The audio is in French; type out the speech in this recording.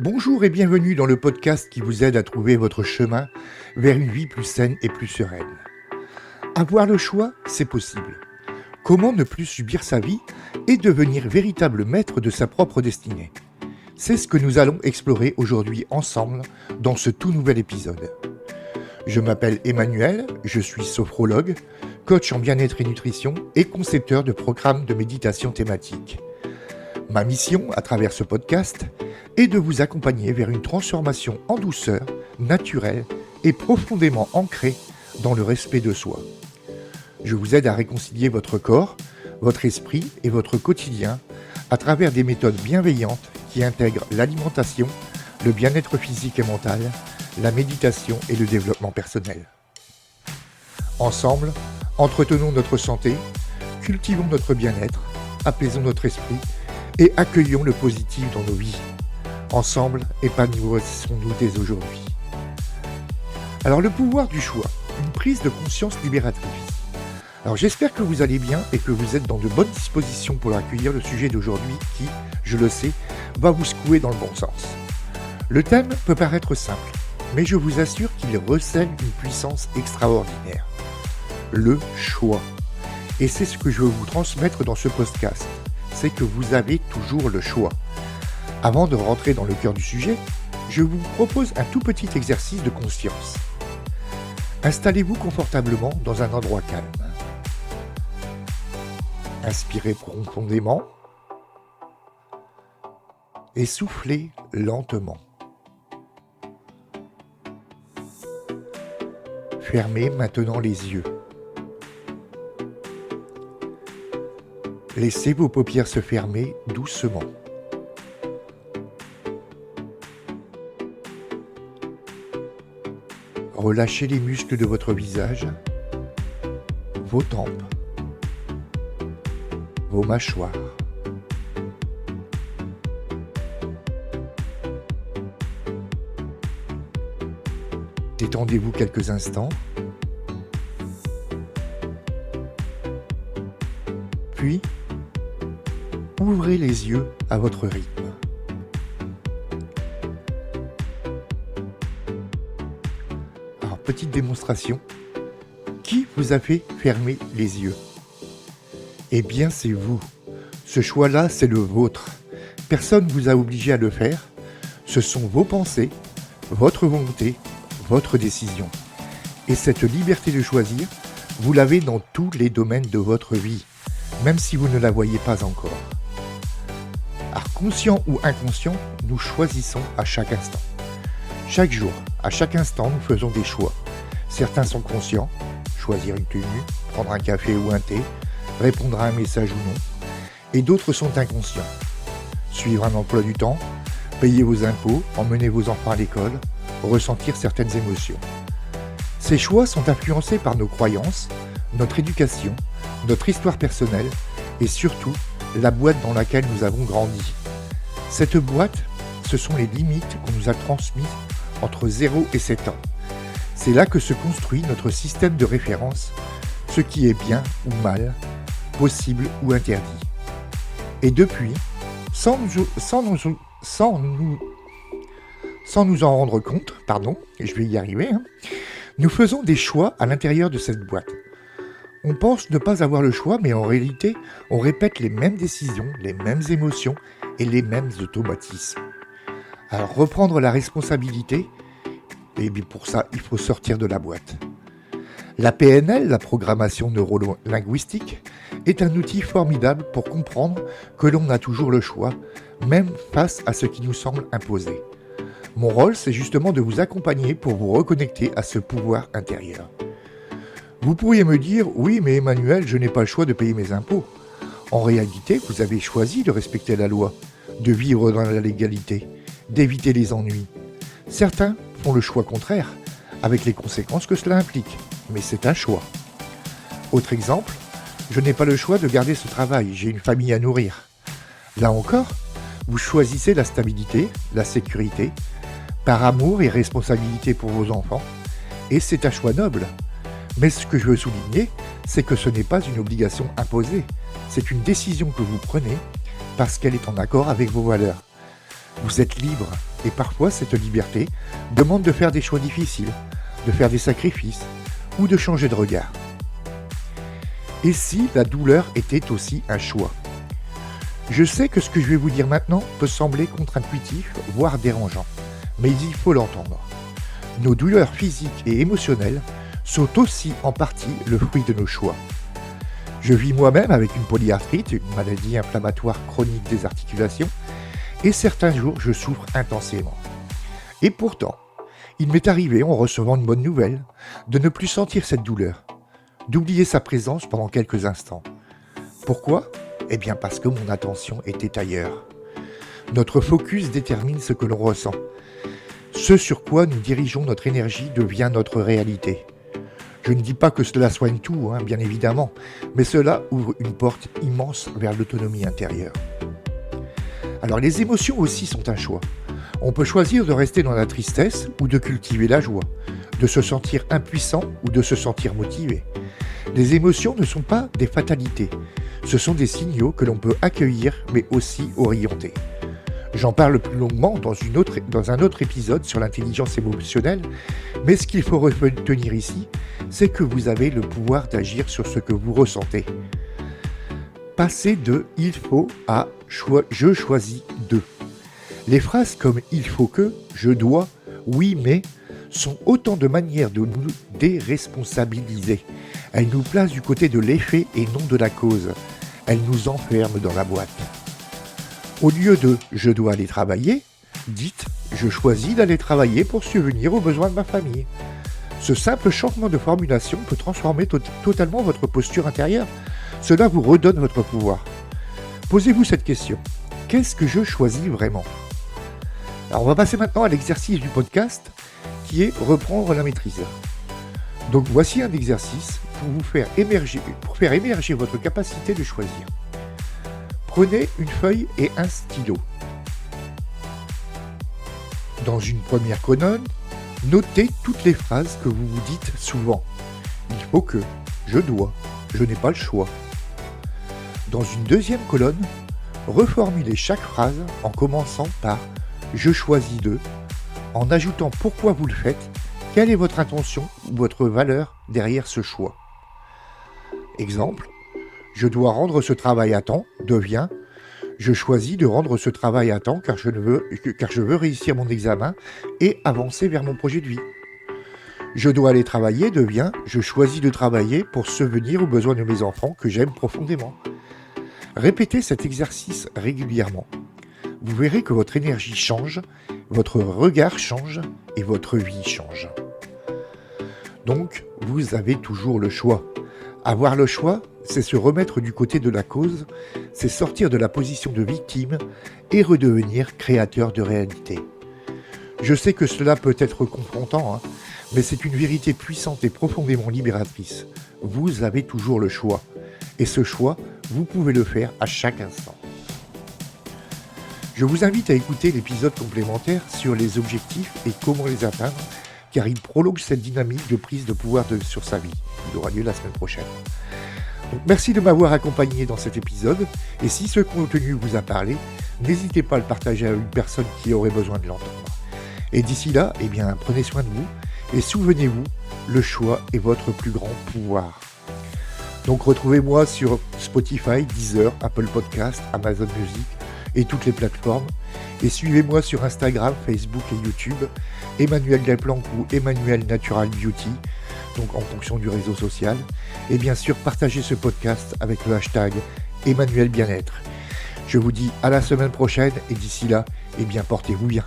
Bonjour et bienvenue dans le podcast qui vous aide à trouver votre chemin vers une vie plus saine et plus sereine. Avoir le choix, c'est possible. Comment ne plus subir sa vie et devenir véritable maître de sa propre destinée? C'est ce que nous allons explorer aujourd'hui ensemble dans ce tout nouvel épisode. Je m'appelle Emmanuel, je suis sophrologue, coach en bien-être et nutrition et concepteur de programmes de méditation thématique. Ma mission, à travers ce podcast, est de vous accompagner vers une transformation en douceur, naturelle et profondément ancrée dans le respect de soi. Je vous aide à réconcilier votre corps, votre esprit et votre quotidien à travers des méthodes bienveillantes qui intègrent l'alimentation, le bien-être physique et mental, la méditation et le développement personnel. Ensemble, entretenons notre santé, cultivons notre bien-être, apaisons notre esprit et accueillons le positif dans nos vies. Ensemble, épanouissons-nous dès aujourd'hui. Alors, le pouvoir du choix, une prise de conscience libératrice. Alors, j'espère que vous allez bien et que vous êtes dans de bonnes dispositions pour accueillir le sujet d'aujourd'hui qui, je le sais, va vous secouer dans le bon sens. Le thème peut paraître simple, mais je vous assure qu'il recèle une puissance extraordinaire. Le choix. Et c'est ce que je veux vous transmettre dans ce podcast. C'est que vous avez toujours le choix. Avant de rentrer dans le cœur du sujet, je vous propose un tout petit exercice de conscience. Installez-vous confortablement dans un endroit calme. Inspirez profondément et soufflez lentement. Fermez maintenant les yeux. Laissez vos paupières se fermer doucement. Relâchez les muscles de votre visage, vos tempes, vos mâchoires. Détendez-vous quelques instants. Puis, ouvrez les yeux à votre rythme. Alors, petite démonstration. Qui vous a fait fermer les yeux? Eh bien, c'est vous. Ce choix-là, c'est le vôtre. Personne ne vous a obligé à le faire. Ce sont vos pensées, votre volonté, votre décision. Et cette liberté de choisir, vous l'avez dans tous les domaines de votre vie, même si vous ne la voyez pas encore. Alors, conscient ou inconscient, nous choisissons à chaque instant. Chaque jour, à chaque instant, nous faisons des choix. Certains sont conscients, choisir une tenue, prendre un café ou un thé, répondre à un message ou non. Et d'autres sont inconscients. Suivre un emploi du temps, payer vos impôts, emmener vos enfants à l'école, ressentir certaines émotions. Ces choix sont influencés par nos croyances, notre éducation, notre histoire personnelle et surtout la boîte dans laquelle nous avons grandi. Cette boîte, ce sont les limites qu'on nous a transmises entre 0 et 7 ans. C'est là que se construit notre système de référence, ce qui est bien ou mal, possible ou interdit. Et depuis, sans nous en rendre compte, je vais y arriver, nous faisons des choix à l'intérieur de cette boîte. On pense ne pas avoir le choix, mais en réalité, on répète les mêmes décisions, les mêmes émotions et les mêmes automatismes. Alors, reprendre la responsabilité, et bien pour ça, il faut sortir de la boîte. La PNL, la programmation neuro-linguistique, est un outil formidable pour comprendre que l'on a toujours le choix, même face à ce qui nous semble imposé. Mon rôle, c'est justement de vous accompagner pour vous reconnecter à ce pouvoir intérieur. Vous pourriez me dire, oui, mais Emmanuel, je n'ai pas le choix de payer mes impôts. En réalité, vous avez choisi de respecter la loi, de vivre dans la légalité, d'éviter les ennuis. Certains font le choix contraire, avec les conséquences que cela implique, mais c'est un choix. Autre exemple, je n'ai pas le choix de garder ce travail, j'ai une famille à nourrir. Là encore, vous choisissez la stabilité, la sécurité, par amour et responsabilité pour vos enfants, et c'est un choix noble. Mais ce que je veux souligner, c'est que ce n'est pas une obligation imposée, c'est une décision que vous prenez parce qu'elle est en accord avec vos valeurs. Vous êtes libre, Et parfois, cette liberté demande de faire des choix difficiles, de faire des sacrifices ou de changer de regard. Et si la douleur était aussi un choix ? Je sais que ce que je vais vous dire maintenant peut sembler contre-intuitif, voire dérangeant, mais il faut l'entendre. Nos douleurs physiques et émotionnelles sont aussi en partie le fruit de nos choix. Je vis moi-même avec une polyarthrite, une maladie inflammatoire chronique des articulations, et certains jours je souffre intensément. Et pourtant, il m'est arrivé, en recevant une bonne nouvelle, de ne plus sentir cette douleur, d'oublier sa présence pendant quelques instants. Pourquoi ? Eh bien parce que mon attention était ailleurs. Notre focus détermine ce que l'on ressent. Ce sur quoi nous dirigeons notre énergie devient notre réalité. Je ne dis pas que cela soigne tout, bien évidemment, mais cela ouvre une porte immense vers l'autonomie intérieure. Alors les émotions aussi sont un choix. On peut choisir de rester dans la tristesse ou de cultiver la joie, de se sentir impuissant ou de se sentir motivé. Les émotions ne sont pas des fatalités, ce sont des signaux que l'on peut accueillir mais aussi orienter. J'en parle plus longuement dans un autre épisode sur l'intelligence émotionnelle, mais ce qu'il faut retenir ici, c'est que vous avez le pouvoir d'agir sur ce que vous ressentez. Passer de « il faut » à « je choisis de ». Les phrases comme « il faut que »,« je dois »,« oui mais » sont autant de manières de nous déresponsabiliser. Elles nous placent du côté de l'effet et non de la cause. Elles nous enferment dans la boîte. Au lieu de « je dois aller travailler », dites « je choisis d'aller travailler pour subvenir aux besoins de ma famille ». Ce simple changement de formulation peut transformer totalement votre posture intérieure. Cela vous redonne votre pouvoir. Posez-vous cette question. Qu'est-ce que je choisis vraiment ? Alors on va passer maintenant à l'exercice du podcast qui est reprendre la maîtrise. Donc voici un exercice pour faire émerger votre capacité de choisir. Prenez une feuille et un stylo. Dans une première colonne, notez toutes les phrases que vous vous dites souvent. Il faut que, je dois, je n'ai pas le choix. Dans une deuxième colonne, reformulez chaque phrase en commençant par « je choisis de », en ajoutant pourquoi vous le faites, quelle est votre intention ou votre valeur derrière ce choix. Exemple, je dois rendre ce travail à temps devient je choisis de rendre ce travail à temps car je veux réussir mon examen et avancer vers mon projet de vie. Je dois aller travailler devient je choisis de travailler pour subvenir aux besoins de mes enfants que j'aime profondément. Répétez cet exercice régulièrement. Vous verrez que votre énergie change, votre regard change et votre vie change. Donc, vous avez toujours le choix. Avoir le choix, c'est se remettre du côté de la cause, c'est sortir de la position de victime et redevenir créateur de réalité. Je sais que cela peut être confrontant, mais c'est une vérité puissante et profondément libératrice. Vous avez toujours le choix. Et ce choix, vous pouvez le faire à chaque instant. Je vous invite à écouter l'épisode complémentaire sur les objectifs et comment les atteindre, car il prolonge cette dynamique de prise de pouvoir sur sa vie. Il aura lieu la semaine prochaine. Donc, merci de m'avoir accompagné dans cet épisode, et si ce contenu vous a parlé, n'hésitez pas à le partager à une personne qui aurait besoin de l'entendre. Et d'ici là, prenez soin de vous, et souvenez-vous, le choix est votre plus grand pouvoir. Donc retrouvez-moi sur Spotify, Deezer, Apple Podcast, Amazon Music et toutes les plateformes. Et suivez-moi sur Instagram, Facebook et YouTube, Emmanuel Delplanque ou Emmanuel Natural Beauty, donc en fonction du réseau social. Et bien sûr, partagez ce podcast avec le hashtag Emmanuel Bien-être. Je vous dis à la semaine prochaine et d'ici là, portez-vous bien.